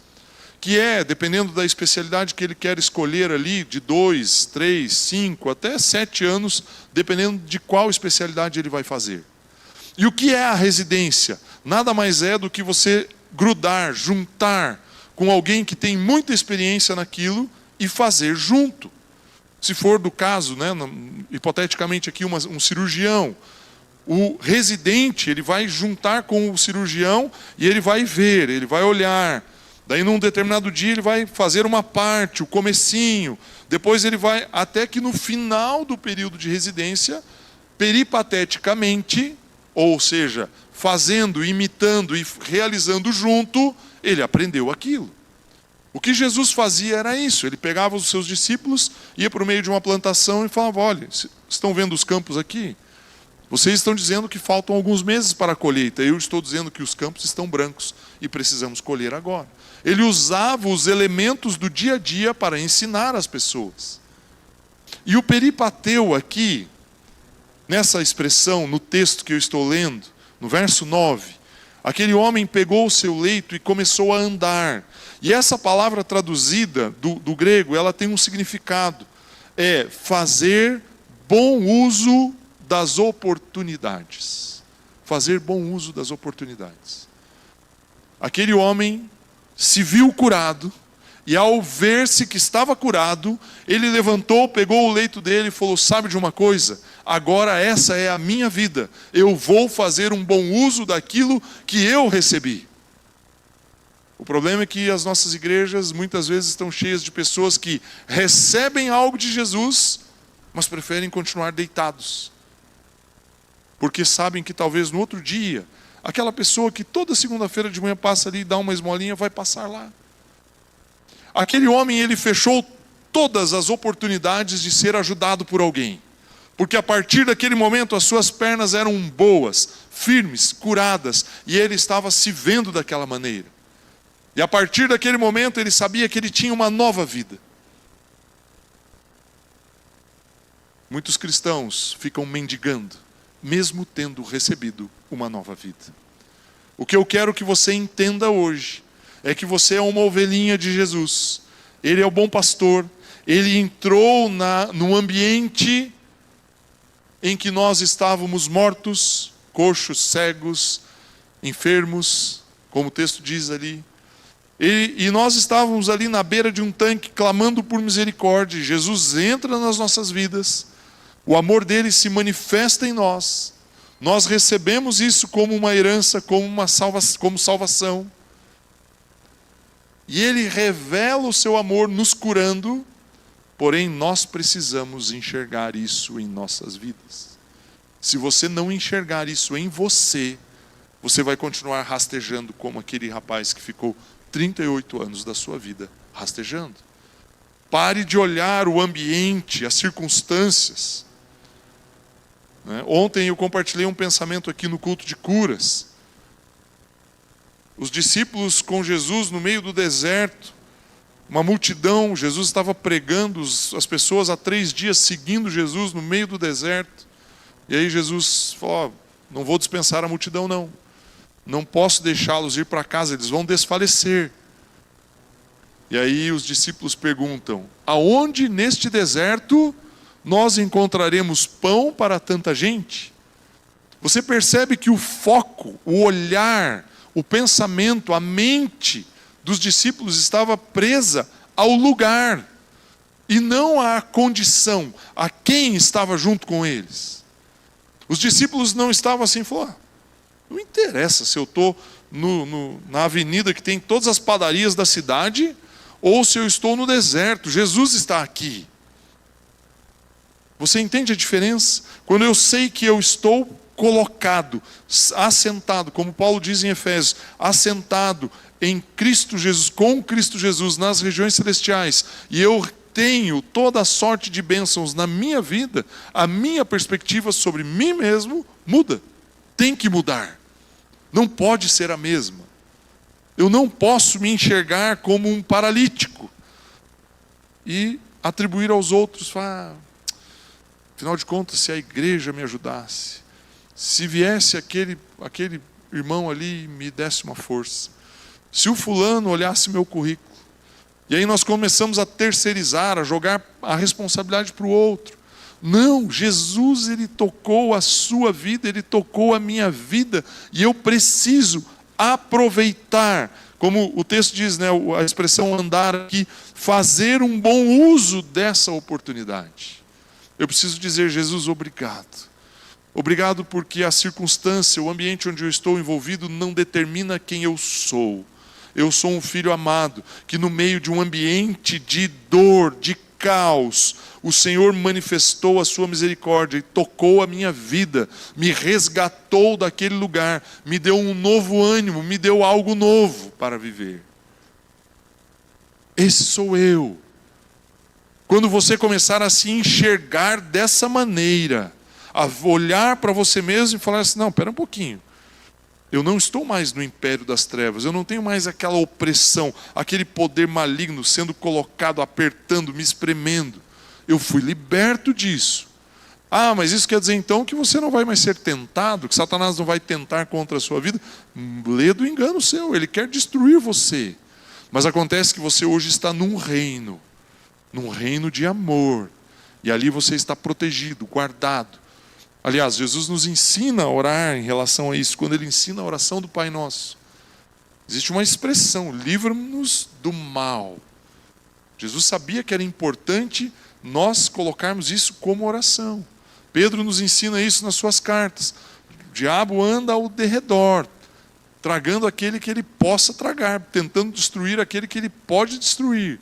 que é, dependendo da especialidade que ele quer escolher ali, de 2, 3, 5, até 7 anos, dependendo de qual especialidade ele vai fazer. E o que é a residência? Nada mais é do que você grudar, juntar com alguém que tem muita experiência naquilo e fazer junto. Se for do caso, né, hipoteticamente aqui um cirurgião, o residente ele vai juntar com o cirurgião e ele vai ver, ele vai olhar. Daí num determinado dia ele vai fazer uma parte, o comecinho. Depois ele vai, até que no final do período de residência, peripateticamente, ou seja, fazendo, imitando e realizando junto, ele aprendeu aquilo. O que Jesus fazia era isso, ele pegava os seus discípulos, ia para o meio de uma plantação e falava: olha, estão vendo os campos aqui? Vocês estão dizendo que faltam alguns meses para a colheita, eu estou dizendo que os campos estão brancos e precisamos colher agora. Ele usava os elementos do dia a dia para ensinar as pessoas. E o peripateu aqui, nessa expressão, no texto que eu estou lendo, no verso 9, aquele homem pegou o seu leito e começou a andar. E essa palavra traduzida do grego, ela tem um significado. É fazer bom uso das oportunidades. Fazer bom uso das oportunidades. Aquele homem se viu curado, e ao ver-se que estava curado, ele levantou, pegou o leito dele e falou: sabe de uma coisa? Agora essa é a minha vida. Eu vou fazer um bom uso daquilo que eu recebi. O problema é que as nossas igrejas muitas vezes estão cheias de pessoas que recebem algo de Jesus, mas preferem continuar deitados. Porque sabem que talvez no outro dia, aquela pessoa que toda segunda-feira de manhã passa ali e dá uma esmolinha, vai passar lá. Aquele homem, ele fechou todas as oportunidades de ser ajudado por alguém. Porque a partir daquele momento as suas pernas eram boas, firmes, curadas, e ele estava se vendo daquela maneira. E a partir daquele momento ele sabia que ele tinha uma nova vida. Muitos cristãos ficam mendigando, mesmo tendo recebido uma nova vida. O que eu quero que você entenda hoje é que você é uma ovelhinha de Jesus. Ele é o bom pastor. Ele entrou no ambiente em que nós estávamos mortos, coxos, cegos, enfermos, como o texto diz ali. E nós estávamos ali na beira de um tanque, clamando por misericórdia. Jesus entra nas nossas vidas, o amor dele se manifesta em nós. Nós recebemos isso como uma herança, como salvação. E ele revela o seu amor nos curando, porém nós precisamos enxergar isso em nossas vidas. Se você não enxergar isso em você, você vai continuar rastejando como aquele rapaz que ficou 38 anos da sua vida rastejando. Pare de olhar o ambiente, as circunstâncias. Ontem eu compartilhei um pensamento aqui no culto de curas. Os discípulos com Jesus no meio do deserto, uma multidão, Jesus estava pregando, as pessoas há 3 dias seguindo Jesus no meio do deserto. E aí Jesus falou: não vou dispensar a multidão não. Não posso deixá-los ir para casa, eles vão desfalecer. E aí os discípulos perguntam: aonde neste deserto nós encontraremos pão para tanta gente? Você percebe que o foco, o olhar, o pensamento, a mente dos discípulos estava presa ao lugar e não à condição, a quem estava junto com eles. Os discípulos não estavam assim, falaram: não interessa se eu estou na avenida que tem todas as padarias da cidade ou se eu estou no deserto, Jesus está aqui. Você entende a diferença? Quando eu sei que eu estou colocado, assentado, como Paulo diz em Efésios, assentado em Cristo Jesus, com Cristo Jesus nas regiões celestiais, e eu tenho toda a sorte de bênçãos na minha vida, a minha perspectiva sobre mim mesmo muda. Tem que mudar. Não pode ser a mesma. Eu não posso me enxergar como um paralítico e atribuir aos outros, afinal de contas, se a igreja me ajudasse, se viesse aquele irmão ali e me desse uma força, se o fulano olhasse meu currículo. E aí nós começamos a terceirizar, a jogar a responsabilidade para o outro. Não, Jesus, Ele tocou a sua vida, Ele tocou a minha vida, e eu preciso aproveitar, como o texto diz, né, a expressão andar aqui, fazer um bom uso dessa oportunidade. Eu preciso dizer: Jesus, obrigado. Obrigado porque a circunstância, o ambiente onde eu estou envolvido não determina quem eu sou. Eu sou um filho amado, que no meio de um ambiente de dor, de caos, o Senhor manifestou a sua misericórdia e tocou a minha vida, me resgatou daquele lugar, me deu um novo ânimo, me deu algo novo para viver. Esse sou eu. Quando você começar a se enxergar dessa maneira, a olhar para você mesmo e falar assim: não, espera um pouquinho. Eu não estou mais no império das trevas, eu não tenho mais aquela opressão, aquele poder maligno sendo colocado, apertando, me espremendo. Eu fui liberto disso. Mas isso quer dizer então que você não vai mais ser tentado, que Satanás não vai tentar contra a sua vida? Lê do engano seu, ele quer destruir você. Mas acontece que você hoje está num reino de amor, e ali você está protegido, guardado. Aliás, Jesus nos ensina a orar em relação a isso, quando Ele ensina a oração do Pai Nosso. Existe uma expressão: livra-nos do mal. Jesus sabia que era importante nós colocarmos isso como oração. Pedro nos ensina isso nas suas cartas. O diabo anda ao derredor, tragando aquele que ele possa tragar, tentando destruir aquele que ele pode destruir.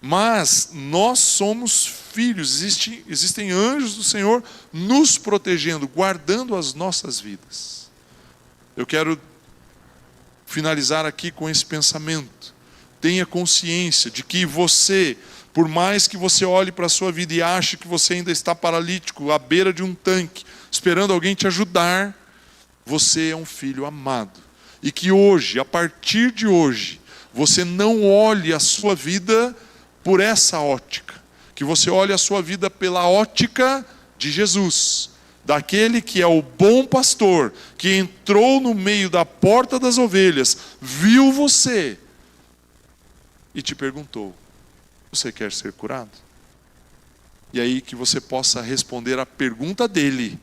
Mas nós somos filhos, existem anjos do Senhor nos protegendo, guardando as nossas vidas. Eu quero finalizar aqui com esse pensamento. Tenha consciência de que você, por mais que você olhe para a sua vida e ache que você ainda está paralítico, à beira de um tanque, esperando alguém te ajudar, você é um filho amado. E que hoje, a partir de hoje, você não olhe a sua vida por essa ótica, que você olhe a sua vida pela ótica de Jesus, daquele que é o bom pastor, que entrou no meio da porta das ovelhas, viu você e te perguntou: você quer ser curado? E aí que você possa responder a pergunta dele,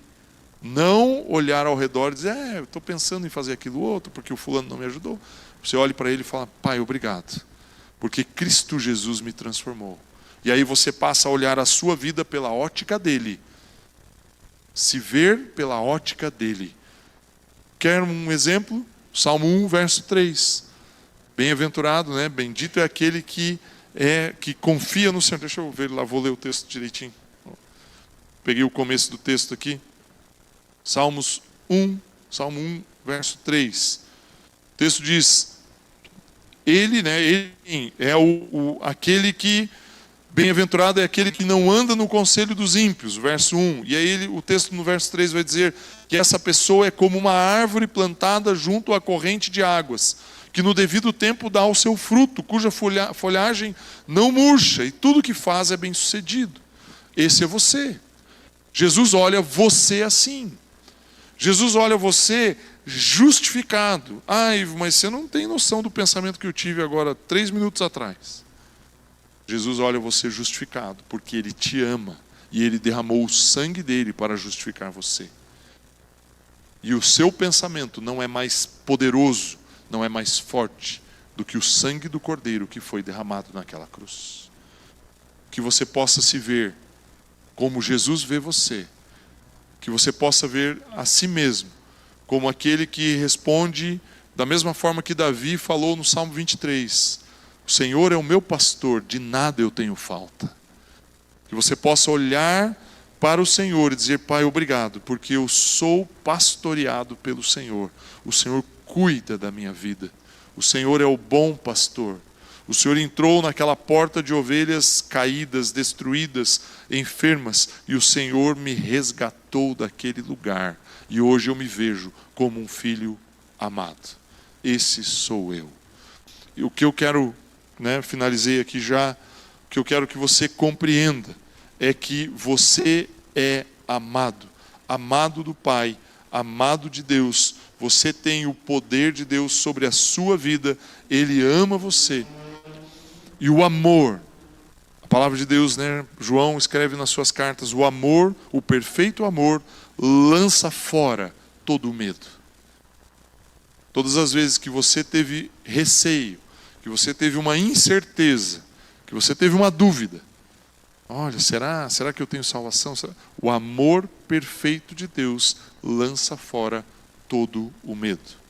não olhar ao redor e dizer: eu estou pensando em fazer aquilo outro, porque o fulano não me ajudou. Você olha para ele e fala: Pai, obrigado, porque Cristo Jesus me transformou. E aí você passa a olhar a sua vida pela ótica dele, se ver pela ótica dele. Quer um exemplo? Salmo 1, verso 3. Bem-aventurado, né? Bendito é aquele que confia no Senhor. Deixa eu ver lá, vou ler o texto direitinho. Peguei o começo do texto aqui. Salmo 1, verso 3. O texto diz: ele é aquele que, bem-aventurado é aquele que não anda no conselho dos ímpios, verso 1. E aí o texto no verso 3 vai dizer que essa pessoa é como uma árvore plantada junto à corrente de águas, que no devido tempo dá o seu fruto, cuja folhagem não murcha, e tudo que faz é bem sucedido. Esse é você. Jesus olha você assim. Jesus olha você justificado. Ai, mas você não tem noção do pensamento que eu tive agora 3 minutos atrás. Jesus olha você justificado, porque Ele te ama e Ele derramou o sangue dele para justificar você. E o seu pensamento não é mais poderoso, não é mais forte do que o sangue do Cordeiro que foi derramado naquela cruz. Que você possa se ver como Jesus vê você. Que você possa ver a si mesmo como aquele que responde da mesma forma que Davi falou no Salmo 23. O Senhor é o meu pastor, de nada eu tenho falta. Que você possa olhar para o Senhor e dizer: Pai, obrigado, porque eu sou pastoreado pelo Senhor. O Senhor cuida da minha vida. O Senhor é o bom pastor. O Senhor entrou naquela porta de ovelhas caídas, destruídas, enfermas, e o Senhor me resgatou daquele lugar. E hoje eu me vejo como um filho amado. Esse sou eu. E o que eu quero, finalizei aqui já, o que eu quero que você compreenda é que você é amado. Amado do Pai, amado de Deus. Você tem o poder de Deus sobre a sua vida. Ele ama você. E o amor, a palavra de Deus, João escreve nas suas cartas: o amor, o perfeito amor, lança fora todo o medo. Todas as vezes que você teve receio, que você teve uma incerteza, que você teve uma dúvida, olha, será que eu tenho salvação? O amor perfeito de Deus lança fora todo o medo.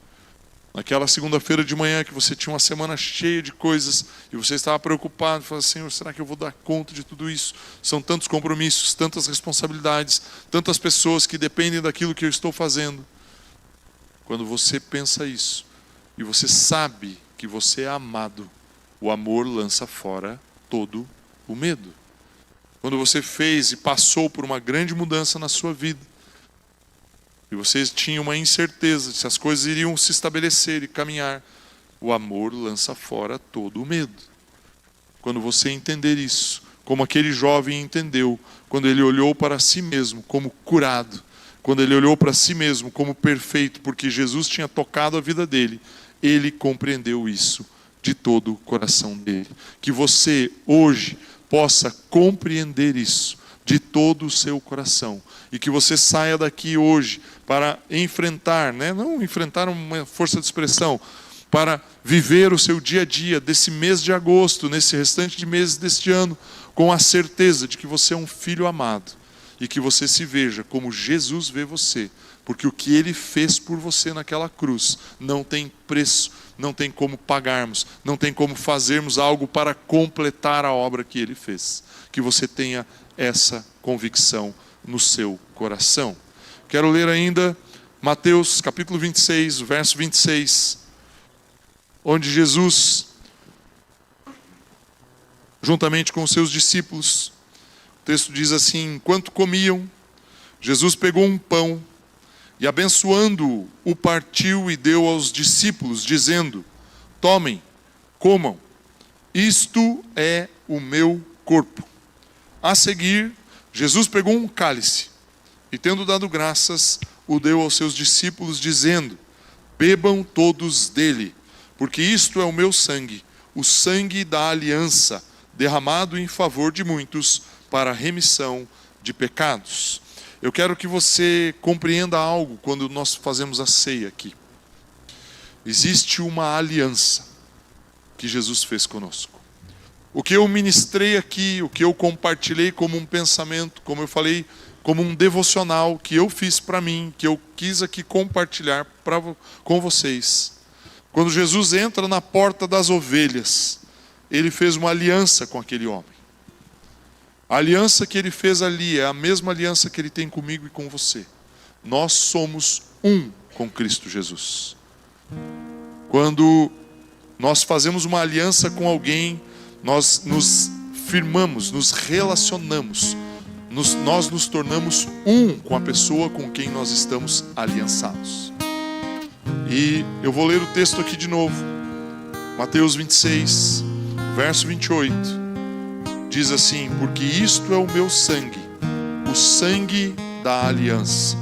Naquela segunda-feira de manhã que você tinha uma semana cheia de coisas e você estava preocupado, falando: Senhor, será que eu vou dar conta de tudo isso? São tantos compromissos, tantas responsabilidades, tantas pessoas que dependem daquilo que eu estou fazendo. Quando você pensa isso e você sabe que você é amado, o amor lança fora todo o medo. Quando você fez e passou por uma grande mudança na sua vida, e você tinha uma incerteza de se as coisas iriam se estabelecer e caminhar, o amor lança fora todo o medo. Quando você entender isso, como aquele jovem entendeu, quando ele olhou para si mesmo como curado, quando ele olhou para si mesmo como perfeito, porque Jesus tinha tocado a vida dele, ele compreendeu isso de todo o coração dele. Que você hoje possa compreender isso de todo o seu coração. E que você saia daqui hoje para enfrentar, não enfrentar uma força de expressão, para viver o seu dia a dia desse mês de agosto, nesse restante de meses deste ano, com a certeza de que você é um filho amado. E que você se veja como Jesus vê você. Porque o que Ele fez por você naquela cruz não tem preço, não tem como pagarmos, não tem como fazermos algo para completar a obra que Ele fez. Que você tenha essa convicção no seu coração. Quero ler ainda Mateus capítulo 26, verso 26, onde Jesus, juntamente com os seus discípulos, o texto diz assim: enquanto comiam, Jesus pegou um pão e, abençoando-o, o partiu e deu aos discípulos, dizendo: tomem, comam, isto é o meu corpo. A seguir, Jesus pegou um cálice e, tendo dado graças, o deu aos seus discípulos, dizendo: bebam todos dele, porque isto é o meu sangue, o sangue da aliança, derramado em favor de muitos para a remissão de pecados. Eu quero que você compreenda algo quando nós fazemos a ceia aqui. Existe uma aliança que Jesus fez conosco. O que eu ministrei aqui, o que eu compartilhei como um pensamento, como eu falei, como um devocional que eu fiz para mim, que eu quis aqui compartilhar com vocês. Quando Jesus entra na porta das ovelhas, Ele fez uma aliança com aquele homem. A aliança que Ele fez ali é a mesma aliança que Ele tem comigo e com você. Nós somos um com Cristo Jesus. Quando nós fazemos uma aliança com alguém, nós nos firmamos, nos relacionamos, nós nos tornamos um com a pessoa com quem nós estamos aliançados. E eu vou ler o texto aqui de novo. Mateus 26, verso 28, diz assim: porque isto é o meu sangue, o sangue da aliança,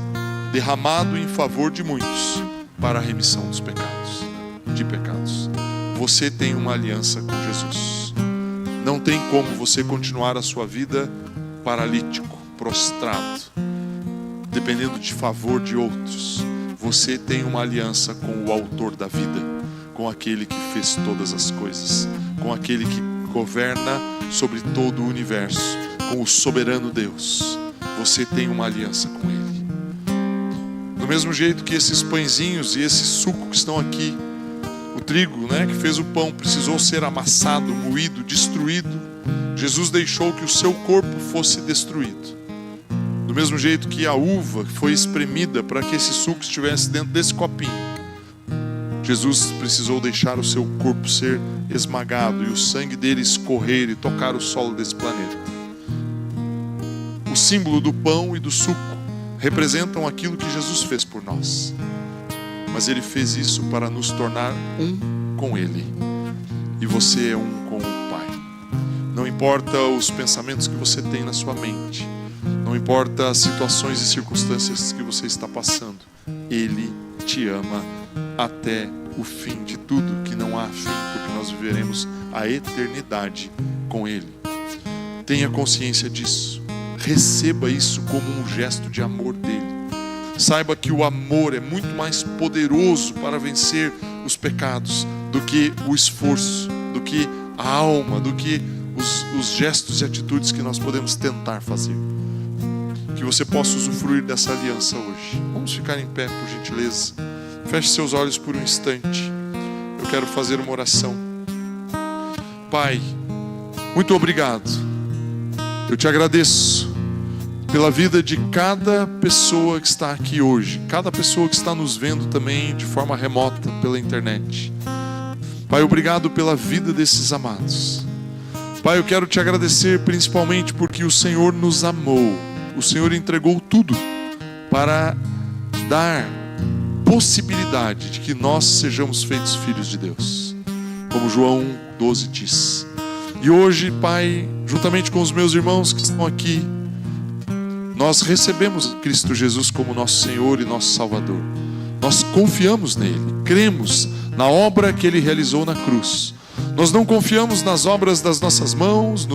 derramado em favor de muitos, para a remissão dos pecados, Você tem uma aliança com Jesus. Não tem como você continuar a sua vida paralítico, prostrado, dependendo de favor de outros. Você tem uma aliança com o autor da vida, com aquele que fez todas as coisas, com aquele que governa sobre todo o universo, com o soberano Deus. Você tem uma aliança com ele. Do mesmo jeito que esses pãezinhos e esse suco que estão aqui, o trigo, que fez o pão, precisou ser amassado, moído, destruído. Jesus deixou que o seu corpo fosse destruído. Do mesmo jeito que a uva foi espremida para que esse suco estivesse dentro desse copinho, Jesus precisou deixar o seu corpo ser esmagado e o sangue dele escorrer e tocar o solo desse planeta. O símbolo do pão e do suco representam aquilo que Jesus fez por nós. Mas ele fez isso para nos tornar um com ele. E você é um com o Pai. Não importa os pensamentos que você tem na sua mente, não importa as situações e circunstâncias que você está passando, ele te ama até o fim de tudo, que não há fim, porque nós viveremos a eternidade com ele. Tenha consciência disso. Receba isso como um gesto de amor dele. Saiba que o amor é muito mais poderoso para vencer os pecados do que o esforço, do que a alma, do que os gestos e atitudes que nós podemos tentar fazer. Que você possa usufruir dessa aliança hoje. Vamos ficar em pé, por gentileza. Feche seus olhos por um instante. Eu quero fazer uma oração. Pai, muito obrigado. Eu te agradeço pela vida de cada pessoa que está aqui hoje, cada pessoa que está nos vendo também de forma remota pela internet. Pai, obrigado pela vida desses amados. Pai, eu quero te agradecer principalmente porque o Senhor nos amou. O Senhor entregou tudo para dar possibilidade de que nós sejamos feitos filhos de Deus, como João 12 diz. E hoje, Pai, juntamente com os meus irmãos que estão aqui, nós recebemos Cristo Jesus como nosso Senhor e nosso Salvador. Nós confiamos nele, cremos na obra que ele realizou na cruz. Nós não confiamos nas obras das nossas mãos,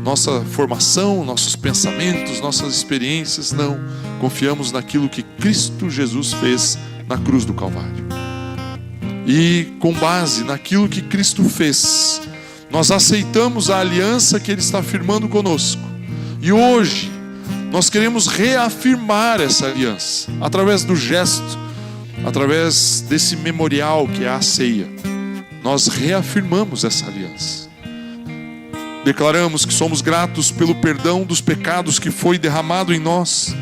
nossa formação, nossos pensamentos, nossas experiências, não. Confiamos naquilo que Cristo Jesus fez na cruz do Calvário. E com base naquilo que Cristo fez, nós aceitamos a aliança que ele está firmando conosco. E hoje, nós queremos reafirmar essa aliança, através do gesto, através desse memorial que é a ceia. Nós reafirmamos essa aliança. Declaramos que somos gratos pelo perdão dos pecados que foi derramado em nós.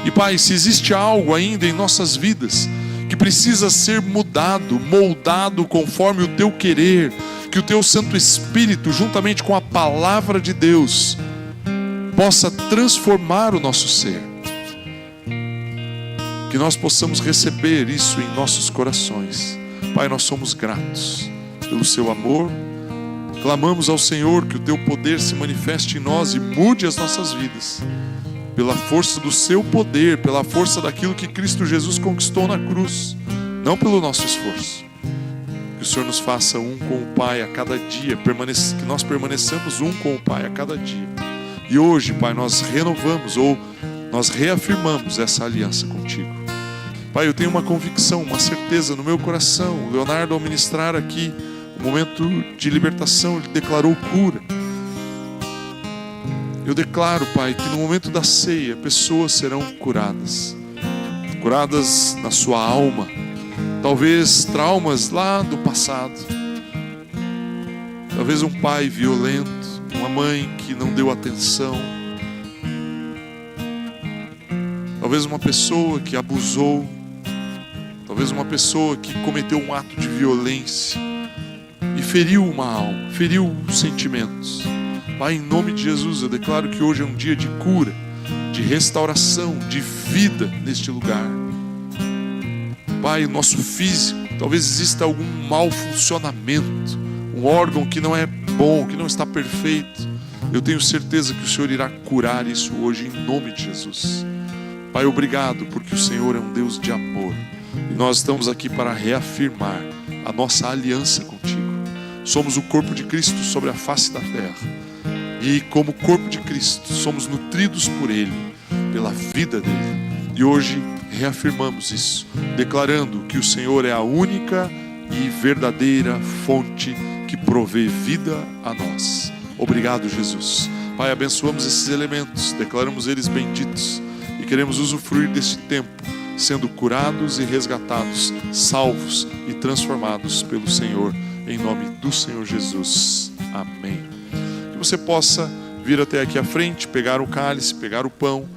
E Pai, se existe algo ainda em nossas vidas que precisa ser mudado, moldado conforme o Teu querer, que o Teu Santo Espírito, juntamente com a Palavra de Deus, possa transformar o nosso ser. Que nós possamos receber isso em nossos corações. Pai, nós somos gratos pelo Seu amor. Clamamos ao Senhor que o Teu poder se manifeste em nós e mude as nossas vidas. Pela força do Seu poder, pela força daquilo que Cristo Jesus conquistou na cruz. Não pelo nosso esforço. Que o Senhor nos faça um com o Pai a cada dia. Que nós permaneçamos um com o Pai a cada dia. E hoje, Pai, nós renovamos ou nós reafirmamos essa aliança contigo. Pai, eu tenho uma convicção, uma certeza no meu coração. O Leonardo, ao ministrar aqui o momento de libertação, ele declarou cura. Eu declaro, Pai, que no momento da ceia, pessoas serão curadas. Curadas na sua alma. Talvez traumas lá do passado. Talvez um pai violento. Uma mãe que não deu atenção. Talvez uma pessoa que abusou. Talvez uma pessoa que cometeu um ato de violência e feriu uma alma, feriu sentimentos. Pai, em nome de Jesus, eu declaro que hoje é um dia de cura, de restauração, de vida neste lugar. Pai, o nosso físico, Talvez exista algum mau funcionamento, um órgão que não é bom, que não está perfeito. Eu tenho certeza que o Senhor irá curar isso hoje, em nome de Jesus. Pai, obrigado, porque o Senhor é um Deus de amor. E nós estamos aqui para reafirmar a nossa aliança contigo. Somos o corpo de Cristo sobre a face da terra. E como corpo de Cristo, somos nutridos por Ele, pela vida dEle. E hoje reafirmamos isso, declarando que o Senhor é a única e verdadeira fonte que provê vida a nós. Obrigado, Jesus. Pai, abençoamos esses elementos, declaramos eles benditos e queremos usufruir desse tempo, sendo curados e resgatados, salvos e transformados pelo Senhor, em nome do Senhor Jesus. Amém. Que você possa vir até aqui à frente, pegar o cálice, pegar o pão.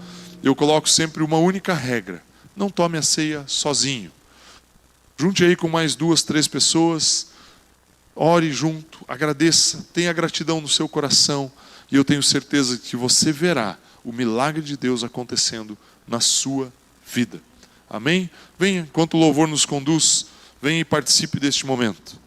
Eu coloco sempre uma única regra: não tome a ceia sozinho. Junte aí com mais 2, 3 pessoas, ore junto, agradeça, tenha gratidão no seu coração, e eu tenho certeza que você verá o milagre de Deus acontecendo na sua vida. Amém? Venha, enquanto o louvor nos conduz, venha e participe deste momento.